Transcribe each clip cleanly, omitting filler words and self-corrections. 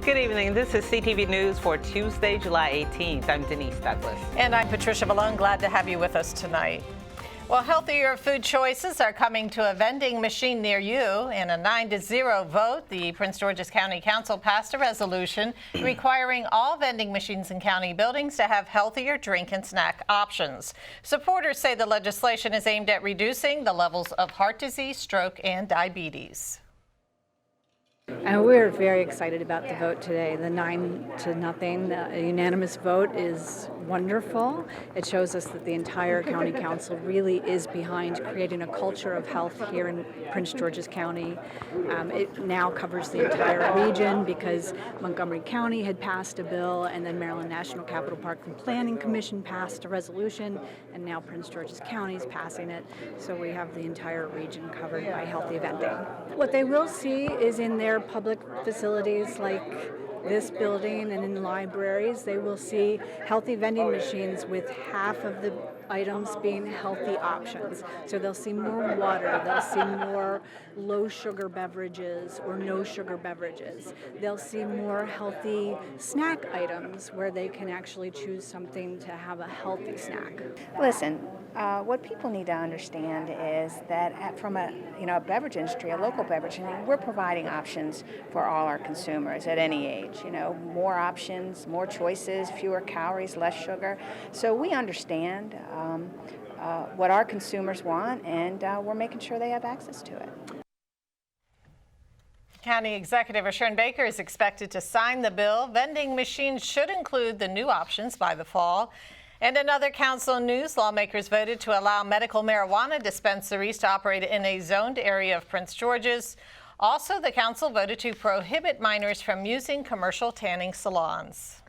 Good evening. This is CTV News for Tuesday, July 18th. I'm Denise Douglas. And I'm Patricia Malone. Glad to have you with us tonight. Well, healthier food choices are coming to a vending machine near you. In a 9-0 vote, the Prince George's County Council passed a resolution requiring all vending machines in county buildings to have healthier drink and snack options. Supporters say the legislation is aimed at reducing the levels of heart disease, stroke, and diabetes. And we're very excited about the vote today. The 9-0 unanimous vote is wonderful. It shows us that the entire county council really is behind creating a culture of health here in Prince George's County. It now covers the entire region because Montgomery County had passed a bill, and then Maryland National Capital Park and Planning Commission passed a resolution, and now Prince George's County is passing it. So we have the entire region covered by healthy vending. What they will see is in their public facilities like this building and in libraries, they will see healthy vending machines with half of the items being healthy options. So they'll see more water, they'll see more low sugar beverages or no sugar beverages. They'll see more healthy snack items where they can actually choose something to have a healthy snack. Listen, what people need to understand is that from a beverage industry, a local beverage industry, we're providing options for all our consumers at any age. More options, more choices, fewer calories, less sugar. So we understand what our consumers want, and we're making sure they have access to it. County Executive Sharon Baker is expected to sign the bill. Vending machines should include the new options by the fall. And in other council news, lawmakers voted to allow medical marijuana dispensaries to operate in a zoned area of Prince George's. Also, the council voted to prohibit minors from using commercial tanning salons.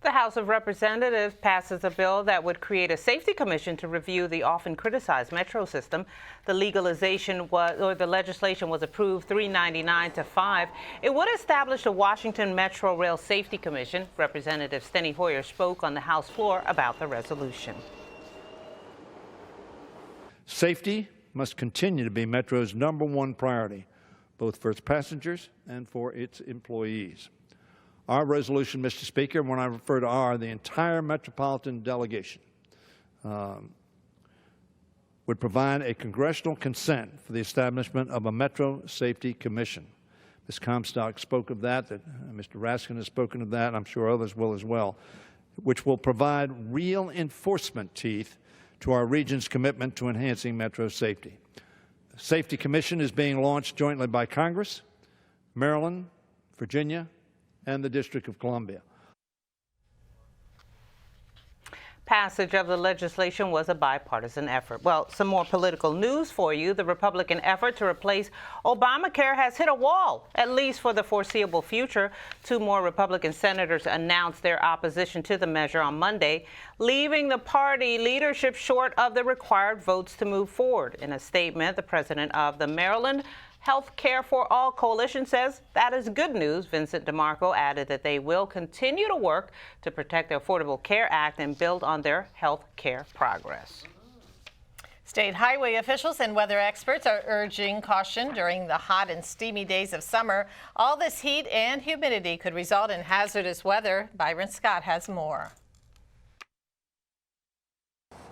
The House of Representatives passes a bill that would create a safety commission to review the often criticized metro system. The legislation was approved 399 to 5. It would establish a Washington Metro Rail Safety Commission. Representative Steny Hoyer spoke on the House floor about the resolution. Safety must continue to be Metro's #1 priority, both for its passengers and for its employees. Our resolution, Mr. Speaker, when I refer to our, the entire metropolitan delegation, would provide a congressional consent for the establishment of a Metro Safety Commission. Ms. Comstock spoke of that, Mr. Raskin has spoken of that, and I'm sure others will as well, which will provide real enforcement teeth to our region's commitment to enhancing Metro safety. The Safety Commission is being launched jointly by Congress, Maryland, Virginia, and the District of Columbia. Passage of the legislation was a bipartisan effort. Well, some more political news for you. The Republican effort to replace Obamacare has hit a wall, at least for the foreseeable future. 2 more Republican senators announced their opposition to the measure on Monday, leaving the party leadership short of the required votes to move forward. In a statement, the president of the Maryland Health Care for All Coalition says that is good news. Vincent DeMarco added that they will continue to work to protect the Affordable Care Act and build on their health care progress. State highway officials and weather experts are urging caution during the hot and steamy days of summer. All this heat and humidity could result in hazardous weather. Byron Scott has more.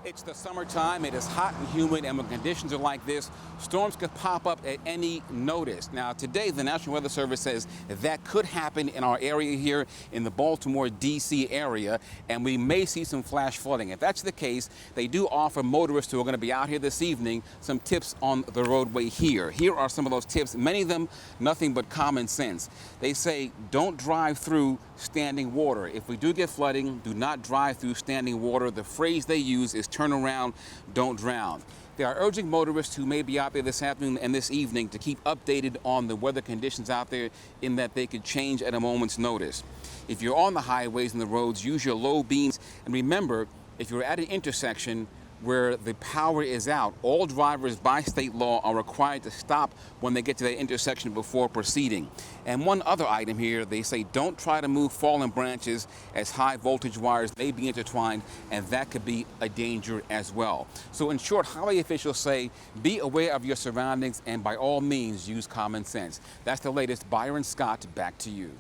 It's the summertime, it is hot and humid, and when conditions are like this, storms could pop up at any notice. Now, today, the National Weather Service says that could happen in our area here in the Baltimore, D.C. area, and we may see some flash flooding. If that's the case, they do offer motorists who are going to be out here this evening some tips on the roadway here. Here are some of those tips, many of them nothing but common sense. They say don't drive through standing water. If we do get flooding, do not drive through standing water. The phrase they use is turn around, don't drown. They are urging motorists who may be out there this afternoon and this evening to keep updated on the weather conditions out there, in that they could change at a moment's notice. If you're on the highways and the roads, use your low beams. And remember, if you're at an intersection where the power is out, all drivers by state law are required to stop when they get to that intersection before proceeding. And one other item here, they say don't try to move fallen branches, as high voltage wires may be intertwined, and that could be a danger as well. So in short, highway officials say be aware of your surroundings and by all means use common sense. That's the latest. Byron Scott, back to you.